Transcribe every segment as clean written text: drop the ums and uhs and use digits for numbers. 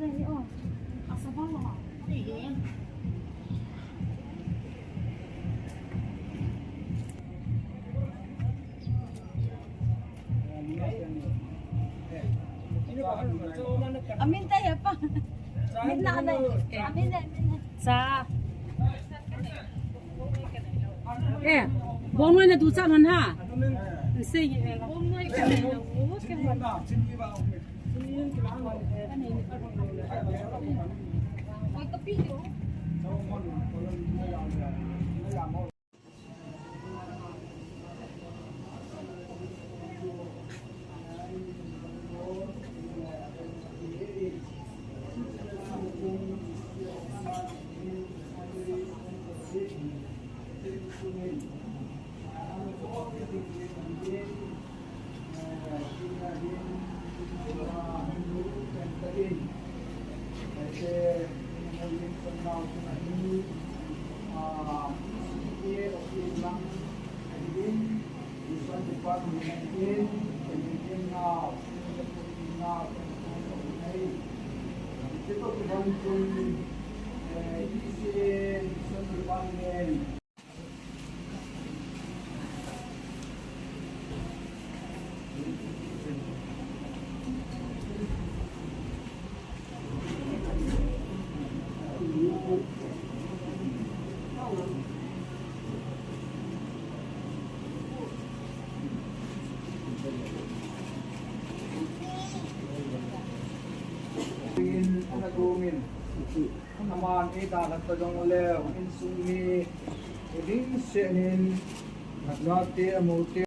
Amin tayo pa. Amin na na. Amin na. Sa. Eh, bông nuôi là đủ sao hả ha? Xây bông nuôi cái này là ố cái này. Ôi cái pin đó. Nagumin naman ita nagtagong ulew insumi uding senin nagati amuti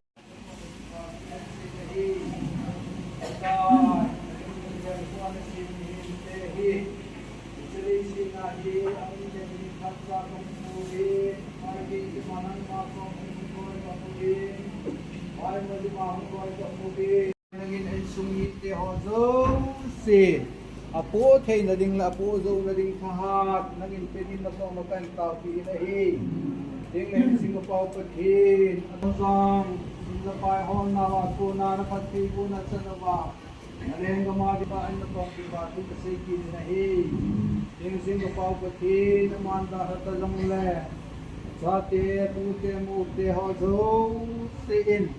apo thay na ding la apo zo na ding kahat naging pedin na po makan tao pi na hi ding na Singapore pathin atong Singapore hon na wa ko na na pati ko na sa na ba aleng gamadi ba an na po ki ba tu kasi ki na hi ding Singapore pathin naman da sa talong le sa te tu te mu te ho zo sin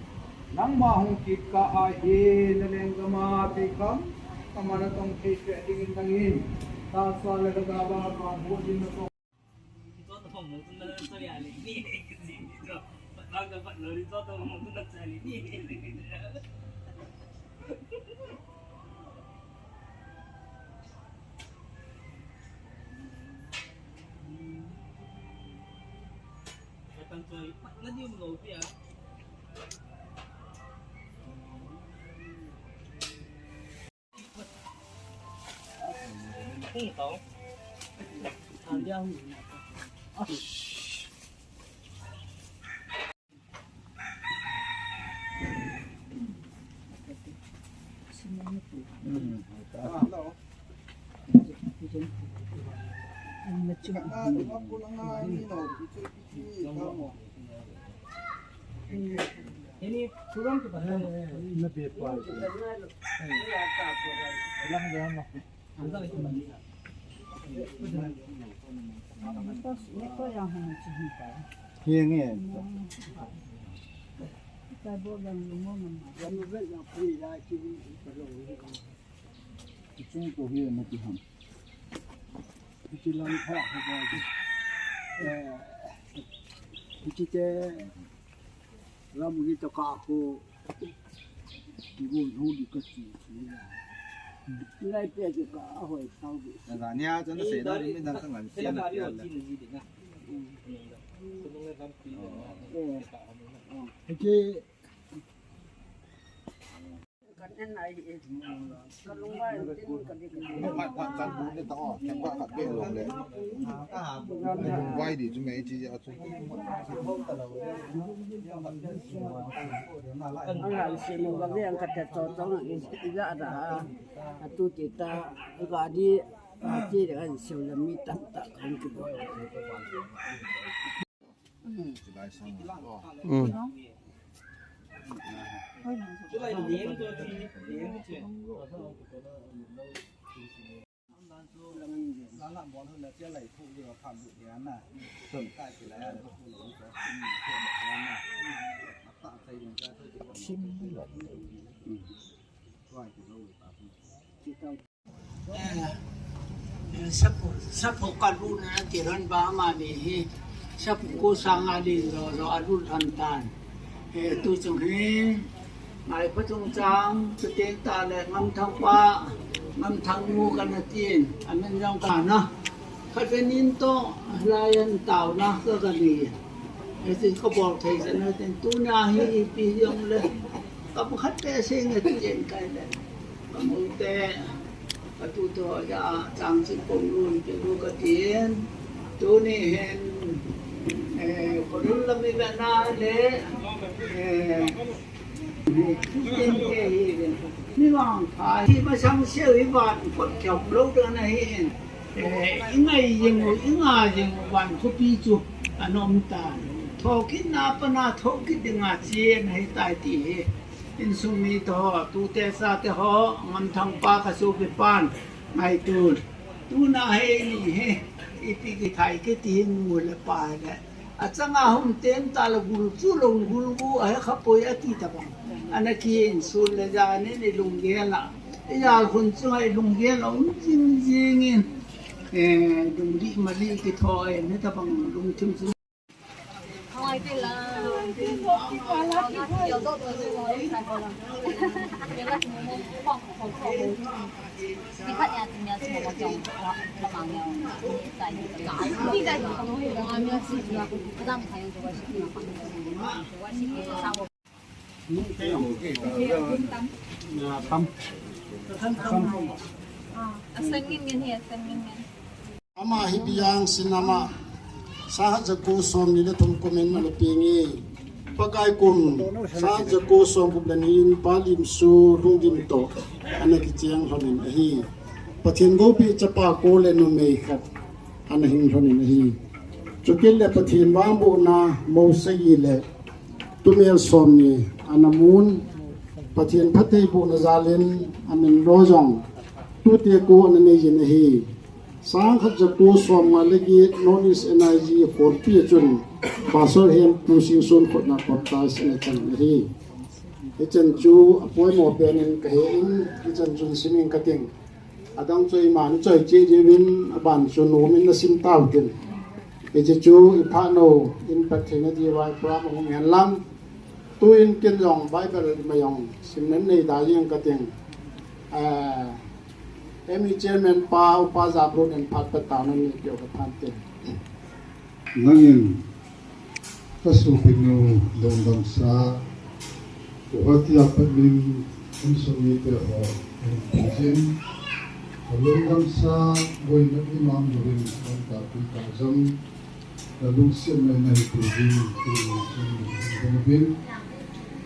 nang mahong kit ka ai na leng gamadi kam kamana tong kaya tingin tangin taas wala kagaba mabuhin na to ito to mo tun na sa yali ni kasi ito pag dapat lo ito to mo tun na sa yali ni katang soy na di mo go pia ito aliang ini turun ke bawah lebih kuat hilang dia mah Ito yang hanya cerita. hiangnya Kita boleh ngomong. yang betul yang free lah ciri kalau itu tu hiang mati ham itu lang kah apa itu itu je ram kita kaku ibu nulis kecil ciri来别这个阿会烧的。那咱家真的谁到里面当成俺先的了。这咱不那到，天把它变了嘞。歪的就没几家做。Ang sino bagi ang katatotong ada atu kita gadi hati dengan sulami tak kan kita. 就来连着去，连着去。ร้านหลังบอลเท่านั้นเจ้าไหลผู้เรือผ่านบุญนั้นน่ะส่วนใต้ไปแล้วแล้วผู้หลงก็เชื่อแบบนั้นน่ะตัดใจลงใจเพื่อจะชิมหลอกว่าจะรู้ป่ะsapu kalun na tiran ba mani hi sapu ko sang ali ro alul thantan tu chung hi mai patung chang tu teng ta le ngam thang pa ngam thang mu kan tin amen jong ka na khavenin to layan taw na ka gali ese ko bol thai san na ten tu na hi pi yong le ka khat pe sing na tin kai le ka mu te tu to ja chang chin pong luôn cái lu cái tiền tu ni hen ko lu la mi ba na le tiền cái ni wang phải khi mà sang siêu ý bạn còn chọc lâu đó này hen ngày dừng ngày dừng bạn có pi chu anh ông ta thô kít na pa na thô kít đừng ngã chia này tại tỷ in sumi to tu te sa te ho ngam thang pa ka su ke pan mai tu na he ni he ipi ki thai ke tin mu le pa le a changa hum ten ta la gul chu long gul bu a kha poi a ti ta bang ana ki in sul le ja ne ni lung ge la ya khun chu ai lung ge la jing jing in dung di ma li ki thoi ne ta bang lung chim chu Thôi cái là有多多这个一块多了，原来放好好你看呀，怎么样？怎么种？我忙了，在搞，你在做东西，我还没有自己啊，不让你才用这个事情嘛，我是给他我。Sengin ya, sengin. Ama hibiyang sinama sahat jago som ni thum komen na lupingi pakai kum sahat jago som publinin palim su rungdim to anaki chiang honin hi pathin go pi chapa ko le no mei khat anahing honin hi chukil le pathin wang bu na mo sei le tumel som ni anamun pathin phathei bu na zalen amin rojong tu te ko anani jin hi sang khat jago som ma legi nonis energy for pi chun pasor hem tu sing sun khot na podcast na chan ri e chan chu apoi mo penin ka he in e chan chun siming kating adang choi man choi che je win ban chu no min na sim taw tin e che chu i pha no in pathina ji wai pra mo ngen lam tu in ken yong bible ma yong sim nan nei da yang kating Emi chairman pa zabron and pat patanan ni kyo kapante. Nangin kasupinu longdam sa uhati apamin unsumite ho engine longdam sa boy na imam rin ang kapitazam lalungsian na naipudin bin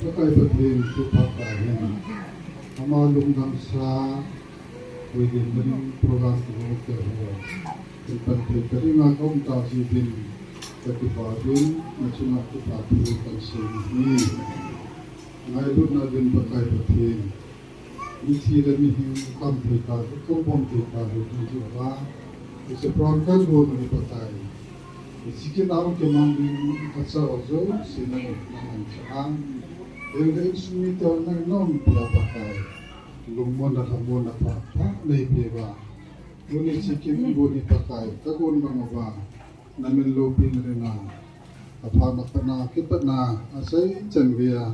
pakai patin tu pakahin ama longdam sa within the program to work there. In particular, na kung tasi din katipabin na sinakipapin ang sini. Ngayon na din patay patin. Isira mihing kamplikado, kung komplikado din siya. Isa program mo na patay. Isikin ako kimangin kasawazo, sinang naman siya. Yung sumito na nung pinapatay. Lumon na hamon na pa nay beba ngunit sikin budi pakai kagun mga ba namin lopin rin na apana pa na kita na asay changiya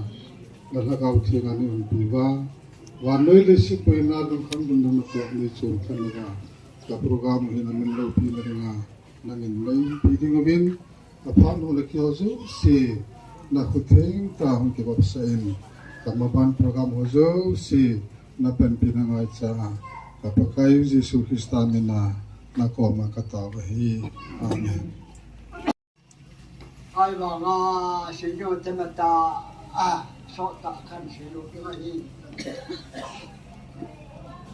galagaw siya ni beba wanoy lesi po inadong kandun na nato ni chun kaniga ka program rin namin lopin rin na nangin may pwedeng gawin apano lakyoso si nakuteng tahong kibabsain kamaban program hozo si na pinangai sa kapag Yesus Kristo na nakoma katawahi. Amen. ai vào nga sinh nhật cho mà ta so ta khăn sử dụng cái này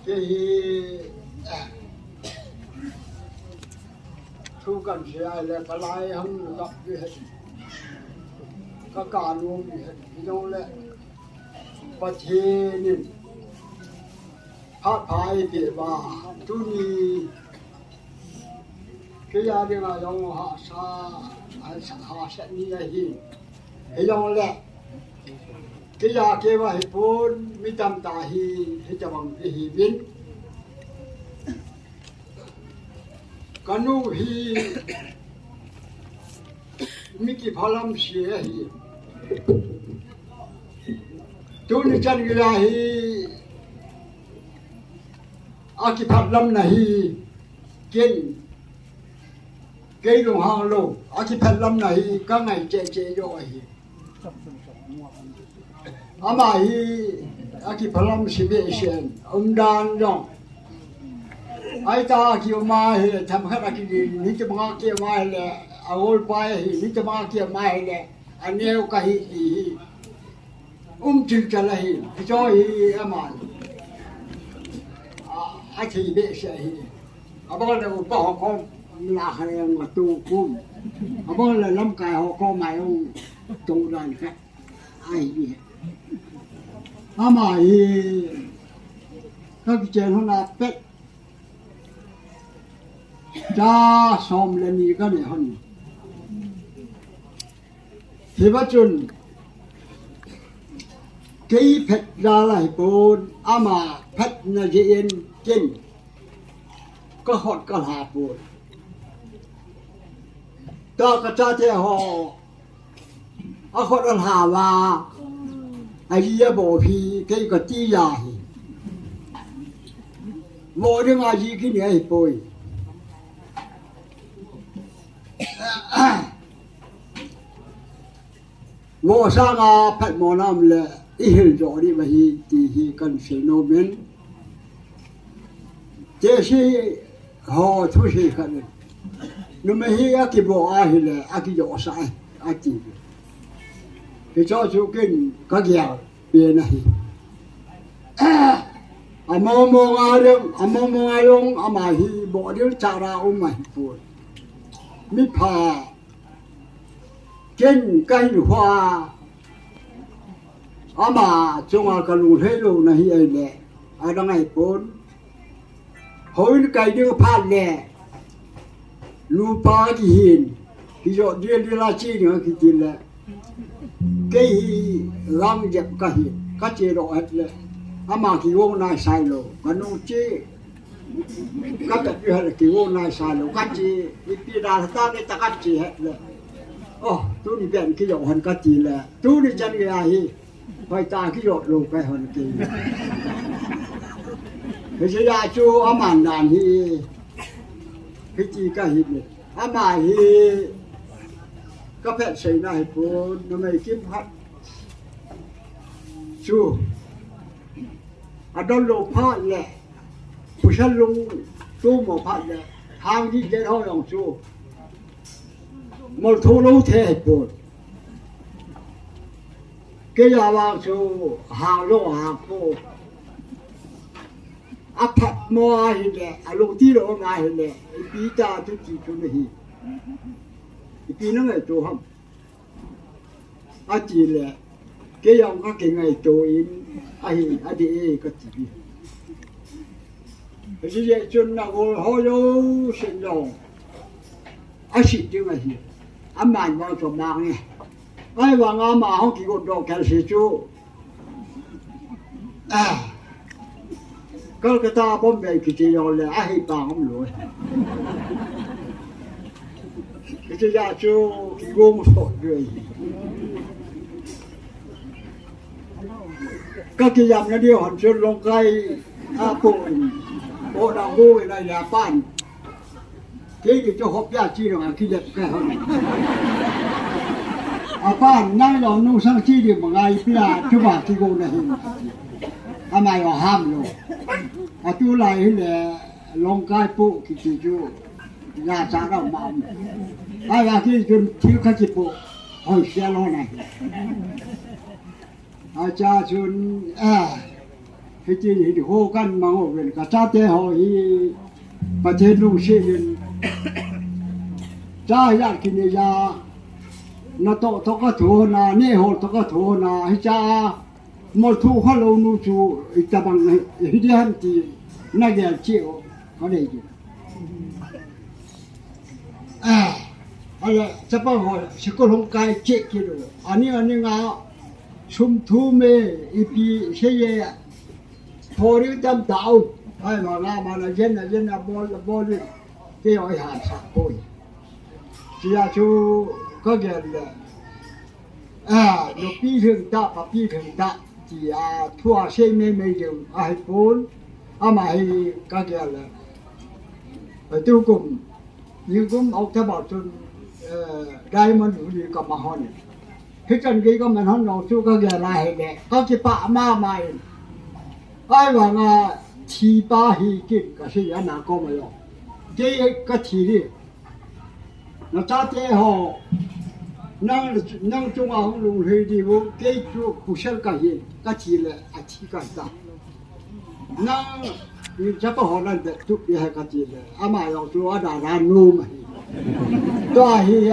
thì thu cần sẽ ai là cái lái không gặp gì hết các cả luôn gì hết đâu là bất hiền พระพายเปียบาตุนีกิยาดีมายองหาซาหาเสนียหิให้ยองแหละกิยาเกวะให้พูนมิตำตาฮีให้จวังฮีวินกันูฮีมิกิพลัมเสียฮีตุนิจันกิยาฮีอากิพัดลำนะฮีกินเกยลงหางโลอากิพัดลำนะฮีก็ไงเจเจโยฮีอามาฮีอากิพัดลำสิเบเชนดานยองไอตาอากิมาฮีทำขนาดนี้นิจมังเกียมาฮีเลยอาโอลไปฮีนิจมังเกียมาฮีเลยอันนี้ก็ฮีจิงจัลฮีจอยฮีอามาอาชีพเบสฮีอาบอกเลยว่าพ่อเขาลาให้ยังมาตูคุ้มอาบอกเลยลำกายเขาไม่เอาตูดันแค่ไอ้เนี่ยอามาฮีก็เจนหัวหน้าเป็ดจ้าสมเลนีก็เนี่ยฮันที่ว่าจุนกี่เพ็ดยาไหลปูนอามาเพ็ดนาเย็นกินก็หดก็หาปูนตากระจาเทหออาคนอันหาว่าไอ้เยี่ยบ่พีกี่ก็ตียาหิโมเรื่องอาจีกินไอ้ปุยโมสร้างอาเพ็ดโมน้ำเลยอีหิลจอดีมาฮีตีฮีกันเซโนเมนเจสีหอทุสีกันนุ่มฮีอากิโบอาฮิเลอากิโยสายอากิที่ชอบชูกินก็เกี่ยวเปลี่ยนฮีอามองมองอาเรื่องอามองมองอาลงอามาฮีบอกเรื่องจาราอุมาฮิปูมิพากินกันหัวอามาจงอากลูเฮโลนะฮีไอเล่อาดังไอปนหอยไก่เดือพันเล่ลูปากิหินกิจเดียร์ลาชีเนี่ยกิจิเล่เกฮีรังเจ็บกะหิกัจเจโรเอตเล่อามากิโวนาไซโลกันูเจกัจจุบันกิโวนาไซโลกัจเจอิปิดาตาเนตกัจเจเฮเล่โอ้ตุนี่เป็นกิโยหันกัจเจเล่ตุนี่จันกะฮีไปตาขี้หยดลงไปหันกีไม่ใช่ยาจูอามันดานฮีพิจีก็หิบเนี่ยอามาฮีก็แพทย์ใส่หน้าให้ปูนทำไมกิมพัดจูอาดอนโลพัดแหละผู้ชันลุงตู้หมอพัดแหละทางที่เจ้าห้องจูมอลทูลูเทให้ปูนกิยาวางชูหางโลหางปูอภัตมัวหินเลยอารมณ์ที่เรามาหินเลยปีตาทุกทีทุกทีปีนั่งไอ้ตัวห้ำอาจีเลยกิยาวก็เก่งไอ้ตัวอินไอ้อดีเอก็จีบีไอ้เจ้าจนนักโหโยเสียงดองอาชีพจึงไอ้ที่อามันมาจบมากเนี่ยไอ้ว่างามาห้องกี่คนดอกแคลเซียจูก็กระตาผมไปกิจยอเลยไอ้ปางผมเลยกิจยาจูกี่วงสดเลยก็กิจยามนั่นเดียวหันชนลงไกลอาปูนโบดาวโบอะไรยาป้านที่จะหอบยาจีนอ่ะคิดจะแค่เท่านั้นอาป้านนั่งยองนุ่งสังชีดีบางไงพี่อาชุบะที่กูนะฮิอาไม่ว่าห้ามอยู่อาตัวไหลเลยลงกายปุ๊กิจจูยาจาระมันไอ้ว่าที่จนที่ขัดปุ๊หอยเสียล้อไหนอาจารย์จนให้จีนเห็นโหกันมาโหเป็นกระจาเตหอยประเทศลุงเชียนจ้าอยากกินยานาโตทกโถนาเนโหทกโถนาให้จ้า một thu hoa lâu nu chú ta bằng hít hắn thì nãy giờ chịu có đây chứ 알라 자빠고 시골홍가에 제기로 아니가 숨투메 이피 세에 버리담 다우 아이 말아 젠나 볼 개어이 하사고 지야주 거기에 높이ถึง다 바삐ถึง다 지야 투아 세메메죠 아이폰 아마이 거기에 조금 지금 옥타바촌 다이먼드 우리 거 마헌 그전 cái mình hôn đầu chú có giờ lại để có cái bạ ma mày ai bảo là chỉ ba hi kinh cái gì anh nào có mà rồi cái chỉ đi nó cha thế họ năng trung học luôn hay đi vô cái chú cụ sở cái gì cái chỉ là chỉ cái đó năng như chắc họ là chụp đi hay cái gì là ama rồi chú ở đà ra nuôi mà đó hi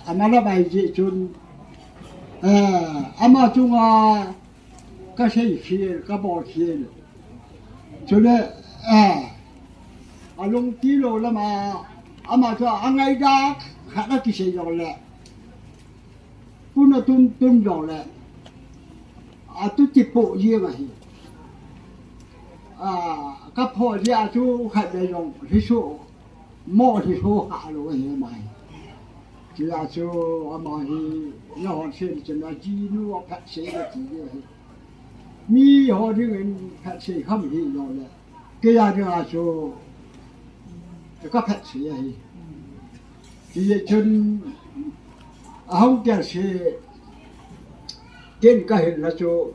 ama là bài gì chun ama chung cái gì cái bộ gì cho nên lông tí rồi là mà ama cho anh ấy đã khá là cái gì rồi lẹ cũng là tuân rồi lẹ tôi chỉ bộ gì mà cái phò gì chú khát để dùng cái số mua thì số hạ rồi vậy mà chỉ là số mà thì nó xem cho nó chỉ nó phát sinh cái gì vậy mi họ thì người phát sinh không gì rồi lẹ cái là số cái phát sinh vậy thì chân không cái gì trên cái hình là số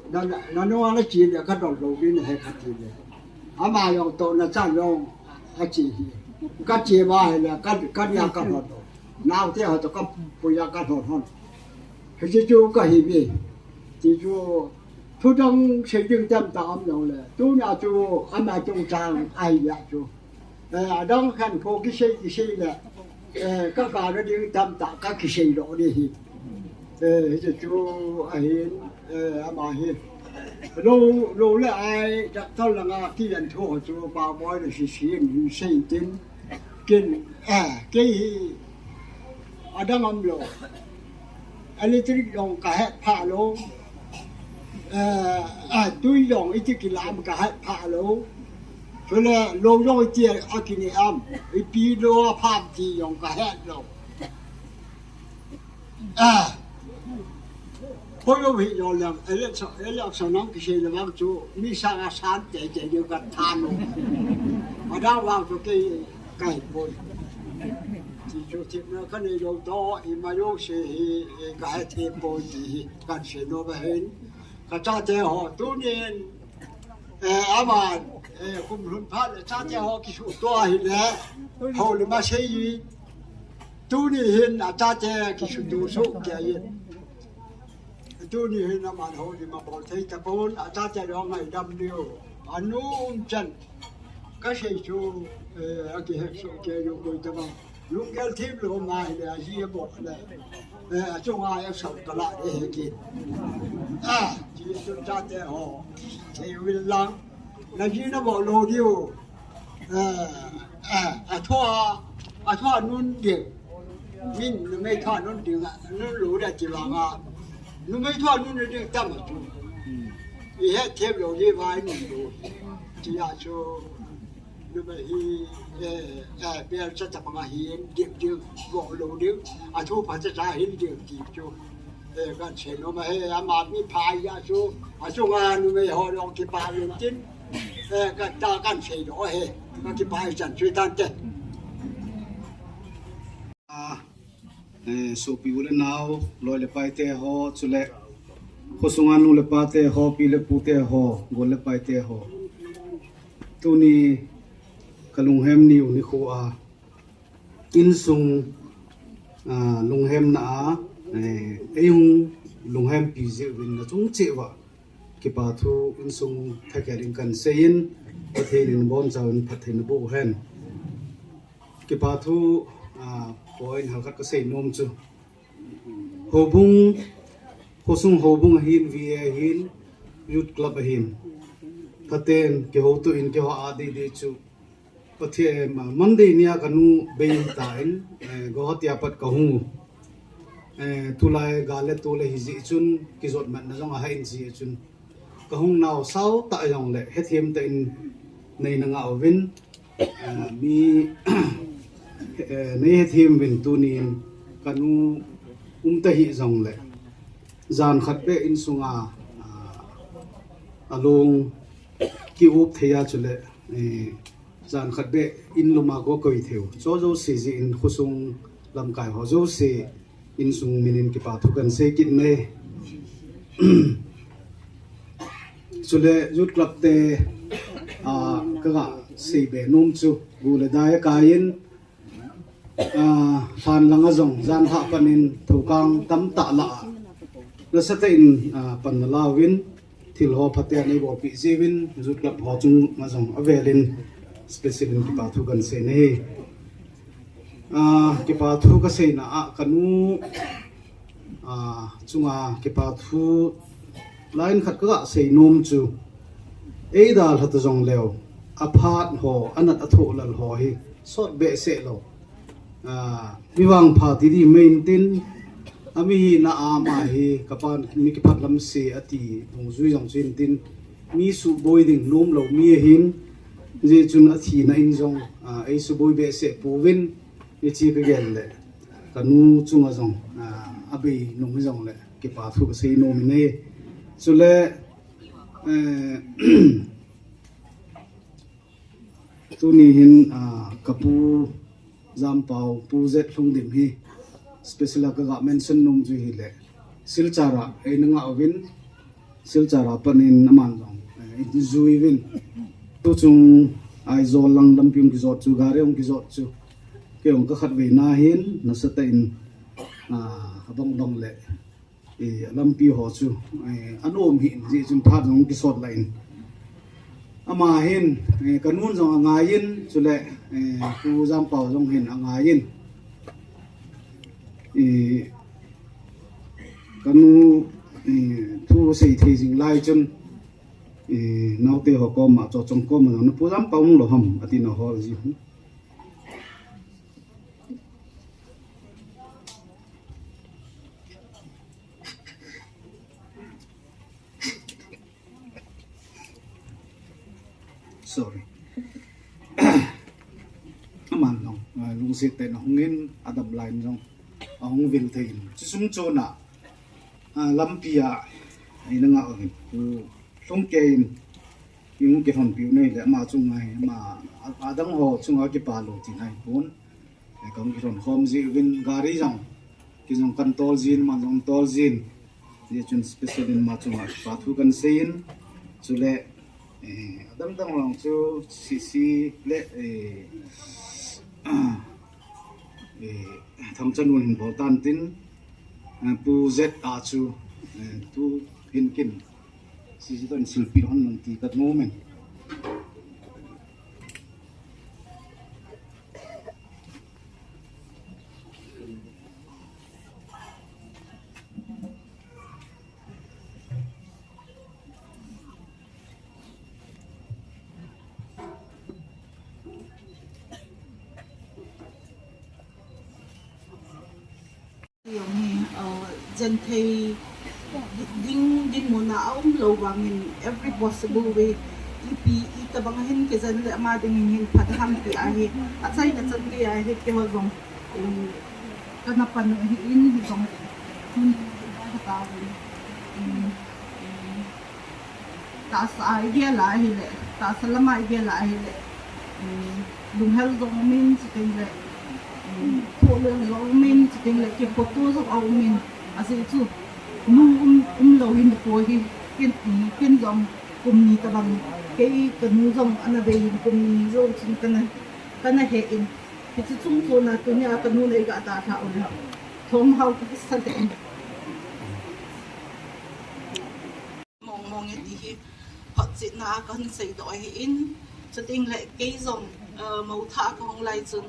nó chỉ là cái đầu đầu bên này cái gì đấy mà dùng tổ là sao dùng cái gì mà là cái nhà cái đầu nào thế họ cho cái bây giờ cái đầu hơn thì chú cái gì thì chú thu trong xây dựng tâm tâm rồi là chú nhà chú mà trong trang ai vậy chú đó thành phố cái gì là các bà nó đi tâm tạo các cái gì đó đi thì chú ấy mà hiện lâu là ai đặt tao là ngà cái nhân thua chú bà bói là xin xây tin cái ở đó ngâm rồi electric dùng cả hết phá lô tôi dùng ít cái làm cả hết phá lô cho nên lâu rồi tiền ở cái này cái pi lô phá thì dùng cả hết rồi hồi đó bị rồi là sau năm cái gì là vào chỗ mi sang sáng chạy được cái than luôn mà đang vào chỗ cái bồi thì chỗ thiệt nó cái này đâu to thì mà vô sẽ cái thiệt bồi thì cái sẽ nó về cái cha thế họ tu nên mà cũng luôn phát là cha thế họ cái số to thì là họ là mà xây gì tu nên hiện là cha thế cái số cái gì chú ni hình mà hồi thì mà bỏ thấy tập bốn cha cha đó ngày đâm điều anh nuông chân cái gì chú cái hệ số cái dùng người ta bảo lúc cái thêm lỗ mai là gì bỏ này chung ai em sống cả lại để kịp chỉ chúng ta để họ thì vì lăng là gì nó bỏ lỗ điều thua nun điểm mình mấy thua nun điểm nun lỗ đã chỉ bằng nó mấy thua nun được tâm mà chú vì hết thêm lỗ đi vài nun lỗ chỉ là cho nó mới bây giờ sẽ tập bằng hiện điểm trường gõ lỗ điểm thu phải sẽ ra hiện điểm gì chú cái chuyện nó mới mà mi phai ra chú chú nó mới họ làm cái bài liên tin cái ta cái chuyện đó cái bài chẳng chơi tan thế so pi ule now lo le pai te ho chule khosungan nu le pa te ho pi le pu te ho go le pai te ho tu ni kalung hem ni uni kho a in sung lung hem na e hung lung hem pi je win na chung che wa ki pa thu in sung thakarin kan sein pathelin bon chaun pathen bo hen ki pa thu point hal khat ka sei nom chu ho bung khosung hobung hin vi hin youth club hin paten ke ho tu in ke ho adi de chu pathe monday nia kanu bein ta in go hatia pat ka hu tulai gale tole hi ji chun ki zot man na jong a hain ji chun ka hung naw sau ta yong le hethem ta in nei na nga win mi nei hethem win tunin kanu ta hi jong le zan khat pe in sunga along ki up theya chule zan khat be in luma ko koi theu cho jo si ji in khusung lam kai ho jo se in sung minin ki pa thu kan se kit ne chule youth club te ka ga se be nom chu gu le dai ka in fan langa jong zan ha panin thukang tam ta la la sa te in pan la win thil ho phatia nei bo pi jiwin youth club ho chung ma jong avelin special ki pa thu kan se ne ki pa thu ka se na kanu chunga ki pa thu line khat ka se nom chu e dal hat jong leo aphat ho anat atho lal ho hi sot be se lo miwang pha ti di main tin ami na ma hi kapan mi ki phat lam se ati bong zui jong chin tin mi su boy ding nom lo mi hin je chun athi na in jong ai su boy be se povin ni chi ka gel le kanu chunga jong abi nom jong le ki pa thu se nom ne so le tu ni hin kapu zam pau pu zet thung dim hi special ka ga mention nom ju hi le silchara e nga win silchara panin naman jong zui win tu chung ai zo lang lam pim ki zot chu ga re ong ki zot chu ke ong ka khat ve na hin na sa ta in abang dong le e lam pi ho chu anom hi ji chun phat ong ki sot lain ama hin kanun jong nga yin chu le ku jam pau jong hin nga yin kanu thu sei thei jing lai chun nau te ho ko ma cho chong ko ma no pu jam pau lo ham ati na hol ji sorry aman long lung se te no ngin adam line jong ong vil thein sum chona lampia ina nga ong tu tung kein yung ke hon piu nei le ma chung ngai ma adang ho chung a ki pa lo ti nai pon e kong ki ron hom ji win gari jong ki jong kan tol jin ma jong tol jin ye chun special in ma chung a pa thu kan sein chu le adam dang long chu si le tham chân hình bảo tan tin pu z a chu tu hin kin si ton silpi hon nang ti kat moment dân thì din mo na aum lo wangin every possible way ipi itabangahin ke zan le ama ding hin padham ti ahi atsai na chan ti ahi ke ho jong kana pan hi in hi jong hun ta ta sa idea la hi le ta salama idea la hi le lung hel jong min chiting le ko le jong min chiting le ke photo jong au min asi chu nu lo hin ko hi kin jong kum ni ta bang ke kan nu jong ana be hin kum ni zo chin kana he in ki chu chung so na tu nya kan nu nei ga ta tha ul thom hau ki sa te mong ti hi hot sit na kan sei do hi in chu ting le ke jong mau tha ko hong lai chun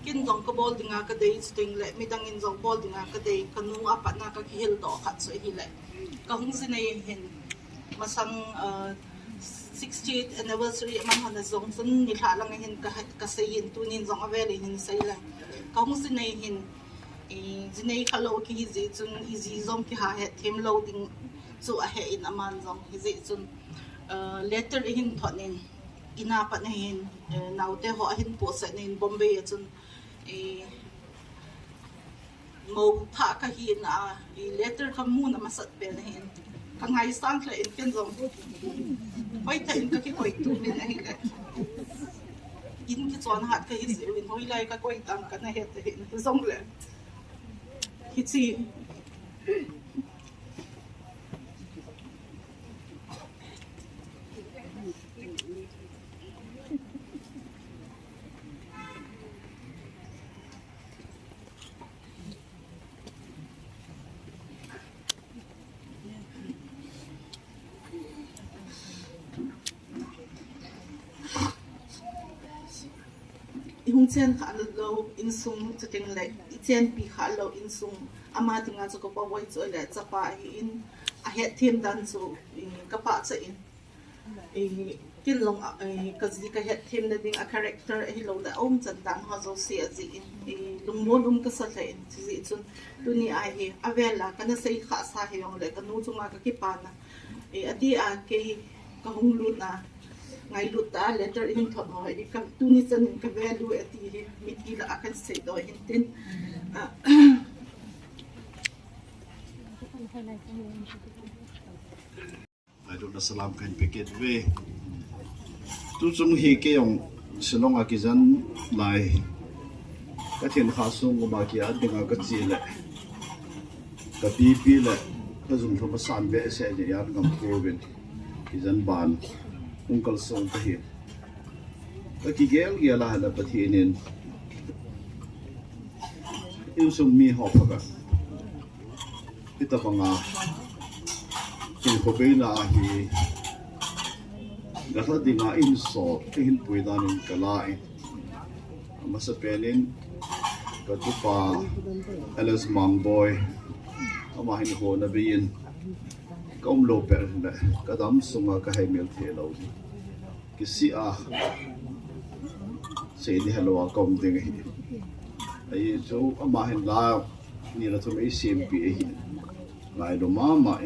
kin dong ka bol dinga ka dei sting le midang in dong bol dinga ka dei kanu apat na ka hil do khat so hi le ka hung sinai hin masang 60th anniversary man hana zong sun ni thla lang hin ka sayin tunin zong aveli hin sai lang ka hung sinai hin zinei khalo ki ji chun izi zong ki ha he them loading chu a he in aman zong hi ji chun letter hin thonin ina pa na hin naute ho hin po sa nin Bombay chun mo tha ka hin a letter ka mu na masat pe na hin ka ngai sang kla in ken zong hoi ta in ka ki koi tu min na hin in ki chon hat ka hi win hoi lai ka koi tang ka na he te hin zong le hi chi hung chen kha lo in sung chating le I chen pi kha lo in sung ama tinga chu ko pa wai chu le chapa in a he thim dan chu ka pa cha in kin long ka zi ka he thim na ding a character hi lo da om chan dan ha zo se zi in lum mo lum ka sa le in zi chun tu ni ai he avela kana sei kha sa he yong le ka nu chu ma ka ki pa na ati a ke ka hung lu na ngai lu ta letter in thot hoi ka tu ni chan ka value ati mi ki la akan se do in tin ai do na salam kan peket ve tu chung hi ke yong silong a ki zan lai ka thian kha sung ma ki a dinga ka chi le ka pi le ka zum tho pa san be se je yan ngam ko ben ki zan ban ungkal song ta hi ka ki gel ya la la pathinin yêu sung mi ho pha ka ita panga kin ko be la hi gata dinga in so tin pui dan in kalai masa pelin ka tu pa Alice Mang Boy ama hin ho na bin kom lo per le ka dam sunga ka hai mel the lo ki si a se di hello a kom ding hi ai chu ama hin la ni la tu mai sim pi hi ngai do ma mai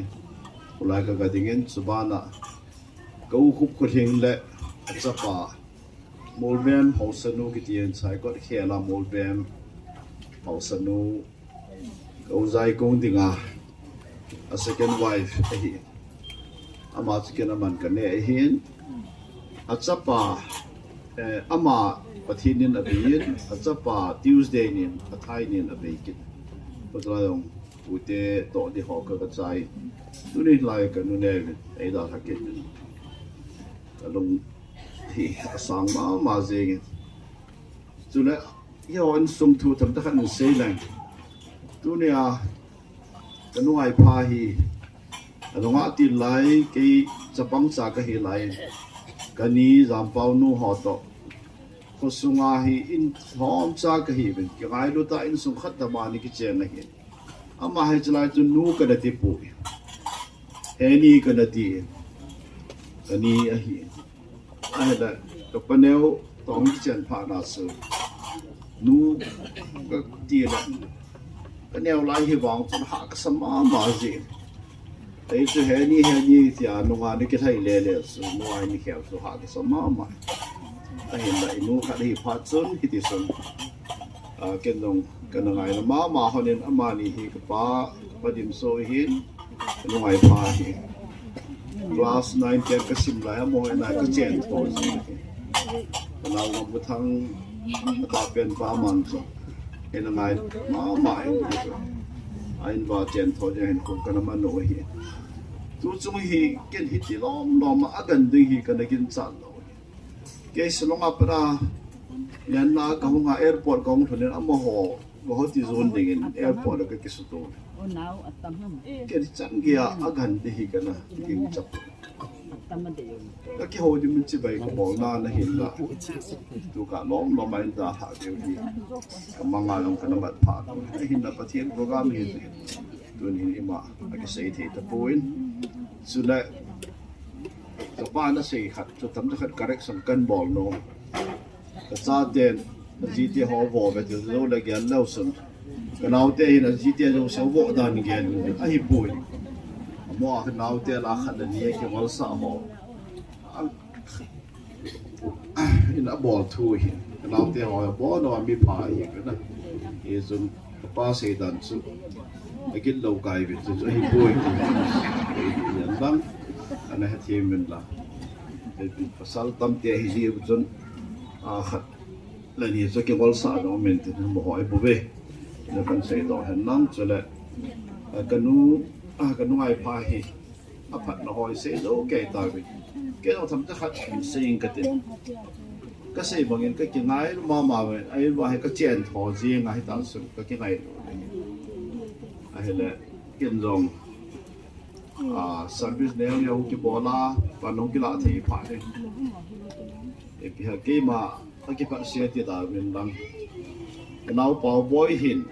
ulai ka dingen subana câu khúc của hình lệ chắc pa molbem hậu sanu cái tiền sai có khe là molbem hậu sanu câu dài công tiếng a second wife hi ama chicken aman kan ne hin a chapa ama pathinin abin a chapa Tuesday nin a thai nin abekin patlayong ute to di hok ka chai tu ni lai kan nu ne ai da haket lung thì sáng mà gì chú nè yêu anh sung thu thầm tất cả xây lên chú nè cái nuôi pha hi nó ngã tin lại cái chấp băng sa cái hi lại cái ní giảm bao nu họ to có sung hi in hóm sa cái hi bên cái ai lúc ta in sung khát ta mà ní cái chuyện này ama hay lại chú nu cái đó tiếp bụi hay ní cái đó tiếp cái ní hi ai là cái panel tổng chân phá đa số nu cái tiền cái neo lại hy vọng cho hạ cái sắm mà gì đấy chứ hè ni thì nó ngoài cái thay lệ số nó ngoài ni khéo số hạ cái sắm mà ta hiện tại nu cái đi phát chân thì tiền sơn cái nông cái ngày là mà họ nên ama ni thì cái ba điểm số hiện nó ngoài phá thì class 9 10 ka sim lai mo na ka chen to si na ngam bu thang ta pen pa man so en ngai ma mai ain va chen tho je hen ko kana man no hi tu chung hi ken hi ti lom a gan ding hi kana kin cha lo ke slong apra yan na ka hunga airport kong thone amo ho go ti zone ding in airport ka kisu to now at tamham ke chan gia agan hi kana king chap cái hồi thì mình chỉ vậy có bỏ na là hiện là tụ cả lom lom bay ra hạ điều gì cái mang ngai lòng cái nó bật phá hiện là phát hiện program hiện tụi hiện mà cái xây thì tập point rồi lại cái ba nó xây khát cho tấm cho khát correct sang cân ball nó cái sao tiền chỉ tiền họ vỗ về từ đâu lại cái lâu sớm cái nào tiền là chỉ tiền trong sáu vỗ đàn cái ai bùi mua cái nào tiền là khát là nhiều cái món sao họ in a ball too here cái nào tiền họ ball nó bị phá gì cái này thì dùng ba xây đàn số cái lâu cài về từ ai bùi nhận bằng anh ấy thì mình là pasal tam tiền gì dùng khát là nhiều cho cái món sao nó mình thì nó hỏi bùi về nó cần xây đó hình năng cho lại cái nu ai phá hi phát nó hỏi xây đâu cái tài vì cái nó thầm chắc hẳn xây cái tiền cái xây bằng cái ngày mà vậy ai bảo cái chuyện thọ gì ngày ta sự cái ngày ai là kiến rong service này nhau cái bỏ la và nó cái lạ thì phải cái mà cái phát xe thì ta mình đang nào bảo boy hin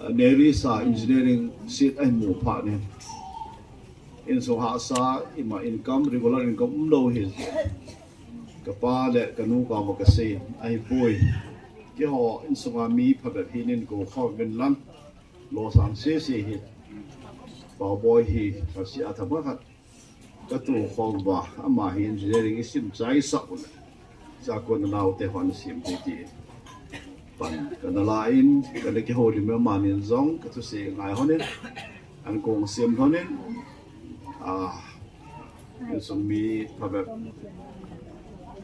Nerisa engineering seat anh mua phát này in so hạ sa ima income regular income đâu hết cái pa lệ cái nu có một cái xe ai bôi cái họ in so mi phát được hin in go khó bên lăn lo sang xe hết bảo boy hi cái xe thằng mất cái tủ không ba ama hi engineering sim trái sạo ra con nào để hoàn sim thì pan cái lain cái hồ thì mới mà nên giống cái thứ xe ngày hôm nay anh cùng sim hôm nay anh sung mi phải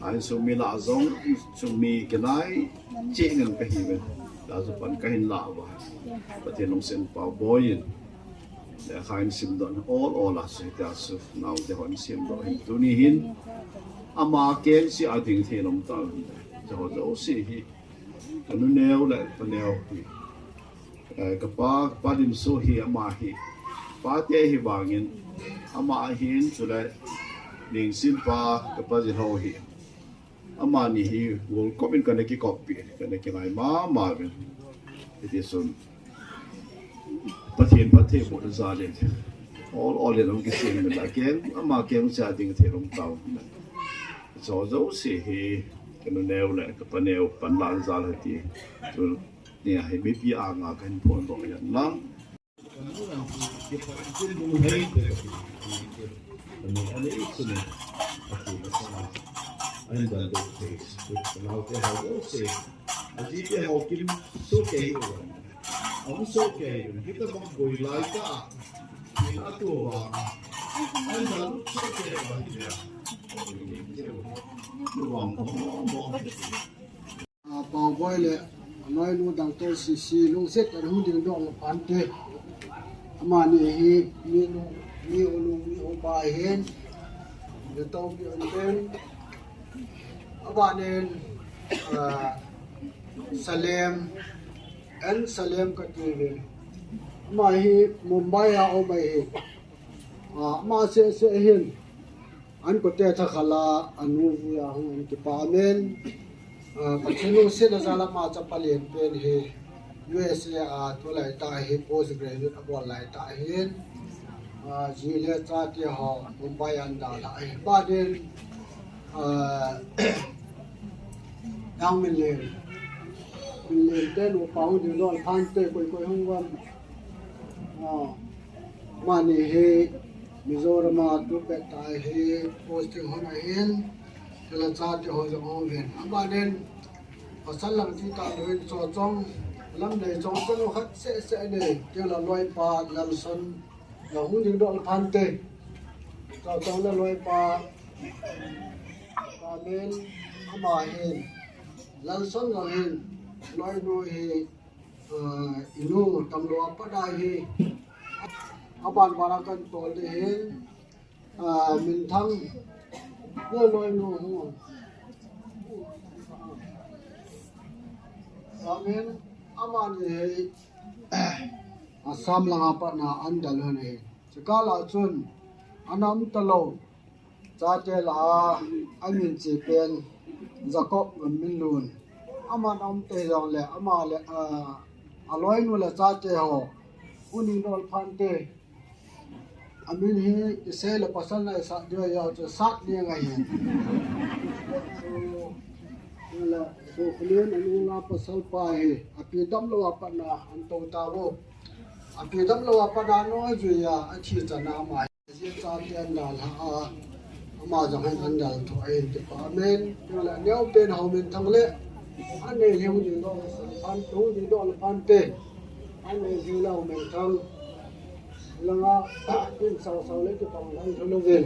anh sung mi lạ giống sung mi cái này chỉ ngân cái gì vậy đã giúp anh cái hình lạ vậy và thì nông sinh bảo bồi để khai sim đó all là sự ta sự nào để hoàn sim đó tu ni hin ama kiến si ai tiếng thì nông tạo cho họ dấu si hi cái nó nêu lại phần nêu cái ba điểm số hi ama hi ba thế hi bangin ama hin cho lại ning sim pa cái ba gì hậu hi ama ni hi will come in cái copy cái ngày mà bên thì sun phát hiện một gia đình all in ông cái gì mình là kiến ama kiến gia đình thì ông tàu cho dấu si hi cái nó nêu lại cái nêu phần lan ra là thì rồi nè hay biết gì à ngà cái phone gọi là lắm anh ấy xin anh đã được thì nào thì họ cũng sẽ chỉ để họ kiếm số kê ông số kê kita mau bồi lại cả thì đã tua anh đã số kê vậy bảo bồi lệ nói luôn đang tôi xì luôn xét ở hướng đường đó là phản thế mà này hi mi ông bài hen để tôi bị anh bên các bạn nên Salem cái gì vậy mà hi Mumbai ông bài mà sẽ hen anh có thể thắc là anh nuôi anh cái bà men cái chuyện sẽ là sao mà chấp liền bên hi USA tôi lại tại hi postgraduate about lại tại hi chỉ là cha thì họ Mumbai anh đã lại ba đến đang mình lên tên của bảo điều đó than tê quay không quan mà này hi Mizoram tu pe tai hi posting hona hin kala cha ti ho jong ven ba den pasal lam ti ta loi cho chong lam le chong chong khat se ne ke la loi pa lam son la hu ning do phan te cho chong la loi pa men ama hin lam son la hin loi no hi inu tam lo pa dai hi aban barakan tol de hen min thang lo loi no hu amen aman he asam langa pa na andal hone chakala chun anam talo cha te la amin chi pen Jacob min lun ama nom te jong le ama le aloi nu le cha te ho uni nol phan te amin hi se le pasal na sa dia ya cha sat ni ngai hin la so khlen anu la pasal pa he api dam lo pa na an to ta wo api dam lo pa na no ju ya a chi cha na ma je cha te na la ama jang han an dal tho ai te pa men la neu pen ho men thang le an ne heu ni do an tu ni do an te an ne ju la men thang langa tin sau sau le ke tong lai tholo vel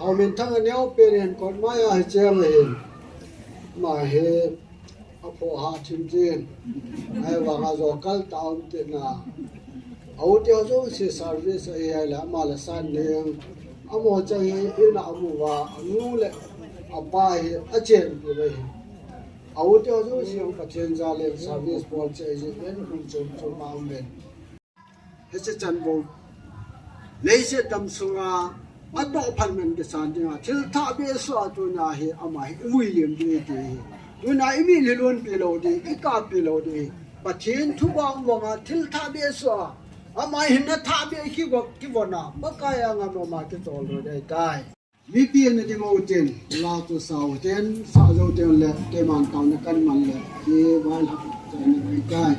ho men thang neu pen en kon ma ya che me mà he apo ha chim chen ai wa ga zo kal taun te na au te zo se service ai la ma la san ne amo cha he ina amu wa anu le apa he a chen pe le au te zo se ka chen za le service pol che je en kun chom chom ma men he se chan bo le se tam sunga ato phan men ke san dinga thil tha be so tu na he ama he wi lem de de tu na imi le lon pe lo de I ka pe lo de pa chen thu bang wanga thil tha be so ama hin na tha be ki wo na ba ka ya nga no ma ke chol ro dai dai mi pi ne de mo ten la tu sao ten sa zo ten le te man taw na kan man le ke ba la chen ne dai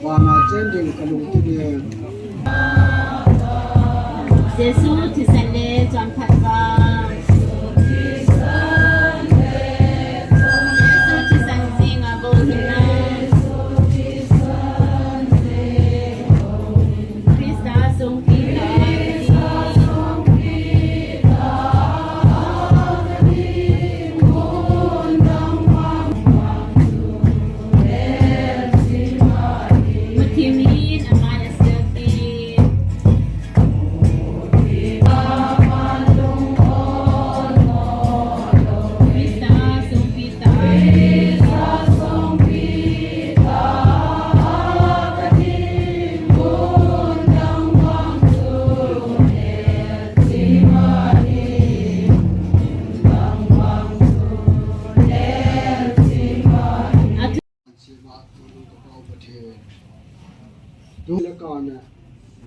wa ma chen ding ka lu ti ne Giêsu thì sanh lễ chọn phật vang Giêsu thì sanh sinh ở vô hình năng Christa sung kỳ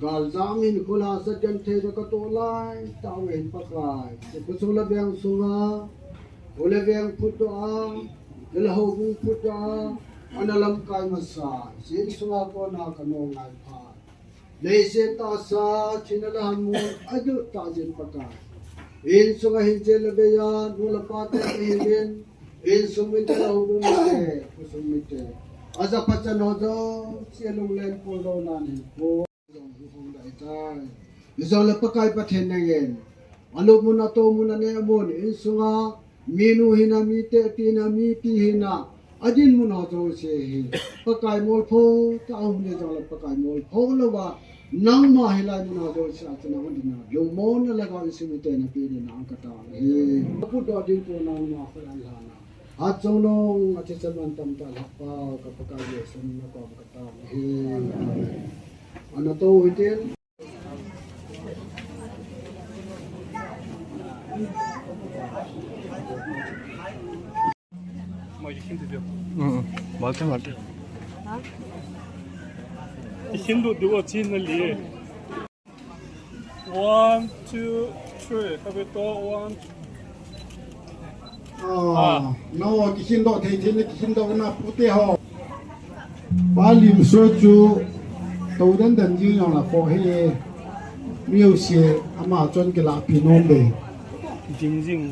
gal zamin khula sajan the ka to lai tawen pakai se kusula beng sunga ole beng phuta le ho bu phuta analam kai masa sin sunga ko na ka no ngai pha le se ta sa chinala mu aju ta jin pakai in sunga hin je le ya nu la pa te hin in sumi te ho bu te kusumi te aza pachan ho jo sialung len po do na ni po Izong le pakai pathen nengen alu muna to muna ne amon in sunga minu hina mi te tina mi pi hina adin muna to se hi pakai mol pho ta um le jong le pakai mol pho lo wa nang ma hilai muna to se atna hon dina lo mon la ga isi mi te na pi ni na ka ta he pu do din to na ma fa la na a chong no ati chaman tam ta la pa ka pakai le sun na ko ka ta he ana to hiten 맞아. 힘도 누가 짓는리 1, 2, 3 하고 또 1 no kihindo thei thei kihindo na pute ho balim soju to dan dan ji yong la ko he miu sie ama chon ke la pinom be 징징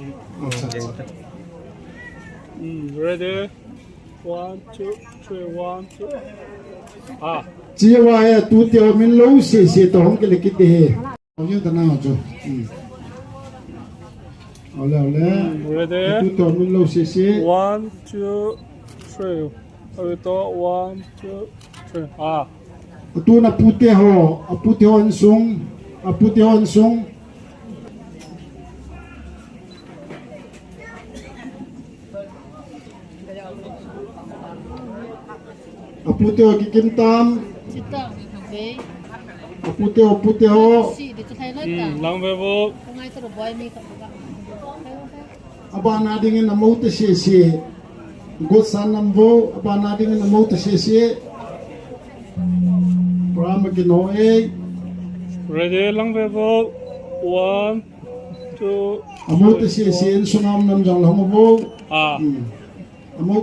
ready 1, 2, 3 1, 2 ji wa ya tu teo min lo se se to hong ke le ki te yo ta na jo ole ready tu teo min lo se se 1, 2, 3 하고 또 1, 2, 3 tu na pute ho apute on sung apute ho ki kim tam apute ho 랑베보 boy mi ka abana dingin namo te se good san nambo abana dingin namo te se Brahma Ginoe ready lang bevo 1 2 amo te se sunam nam jang lang bo amo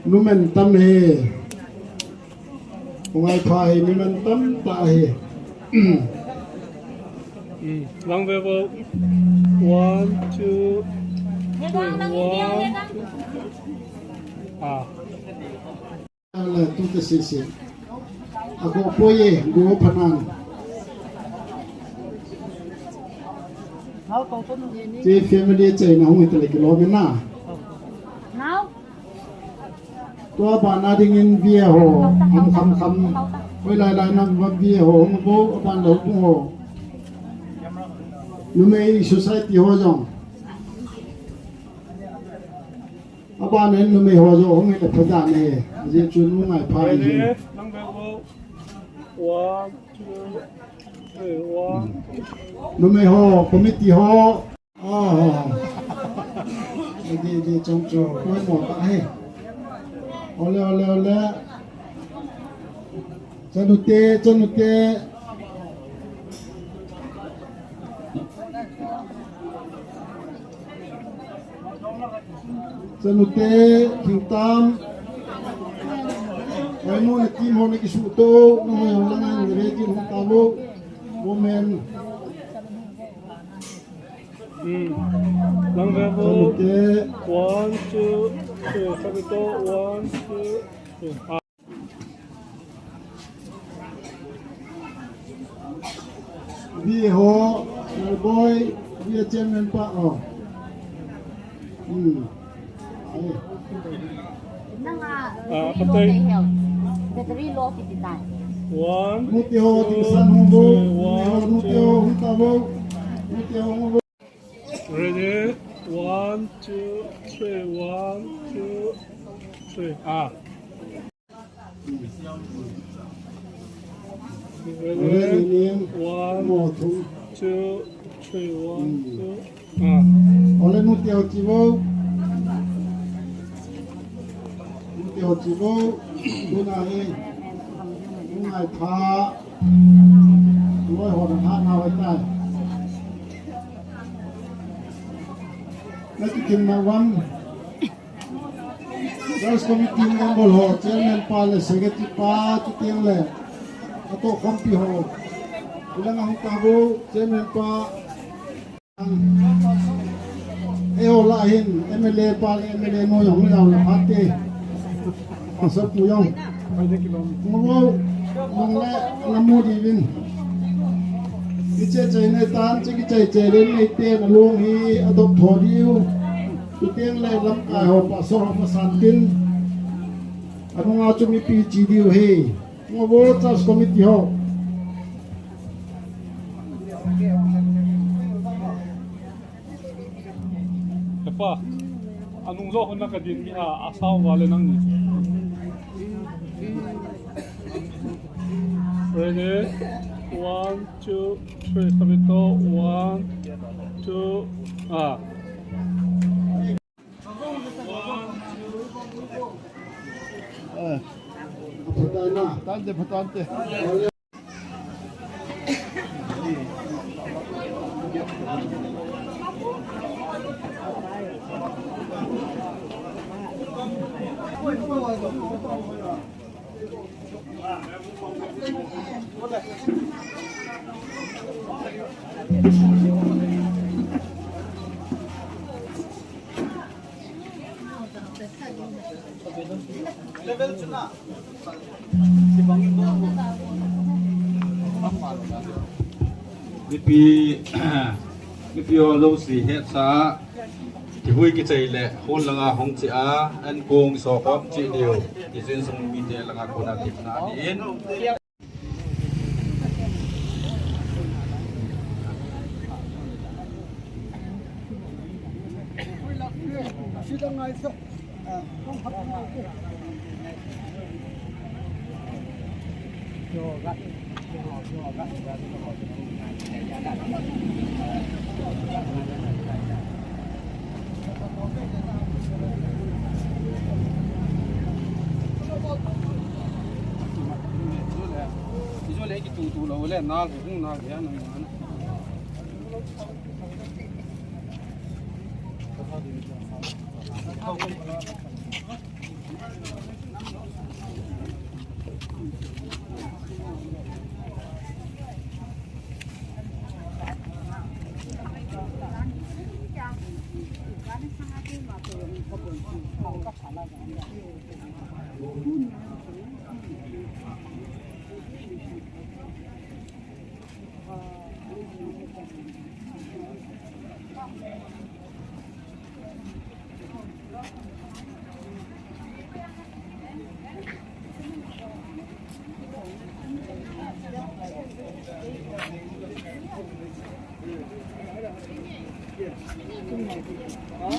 numen tam he ngai phai numen tam ta he lang bevo 1 2 là tu te se ako poye go phanan te family chai na hu te le kilo mena nào to ba na ding in bia ho am kham oi lai lai na ba bia ho bo ban lo ku ho nu me society ho jong aban en nu me ho jo ho nge le phada ne je chu nu ngai pha ni ready lang bevo 1 2 3 1 nu me ho committee ho đi trong chỗ quay một bạn hay ole chân nút tê thỉnh tam quay mua là kim hôm nay cái sụt tô nó mới hôm nay người đây kim hôm tao vô men lang bevo 1 2 3 sabito 1 2 3 bia ho boy bia chairman pa năng à patay battery low thì tại 1 muti ho ting san ho bo muti ho ta bo muti ho bo ready 1 2 3 1 2 3 ready 1 mo thu 2 3 1 2 ole muti ho chi bo du na he du ngai pha loi ho na na wai tai na ki kin na wan das committee member ho chairman pa le secretary pa tu tiang le ato kompi ho ulang ang tabo chairman pa eo la hin MLA pa MLA no yong la la phate sa pu yong mo mong la namu di vin iche chai ne tan che ki chai len nei te na long hi adop thodiu tu tiang le lam kai ho pa so pa san tin anunga chu mi pi chi diu he mo bo trust committee ho pa anong zo kon nakadin mi asaw wala nang ni ready 1 2 3 sabito 1 2 patante If you lose the head sa thì hui cái chạy lệ hôn là ngà hong chị á anh cùng so có chị điều thì duyên sung mi thế là ngà cô nào kịp na đi in Isolé que tu lo olé nada, um nada, já não mano. Hả?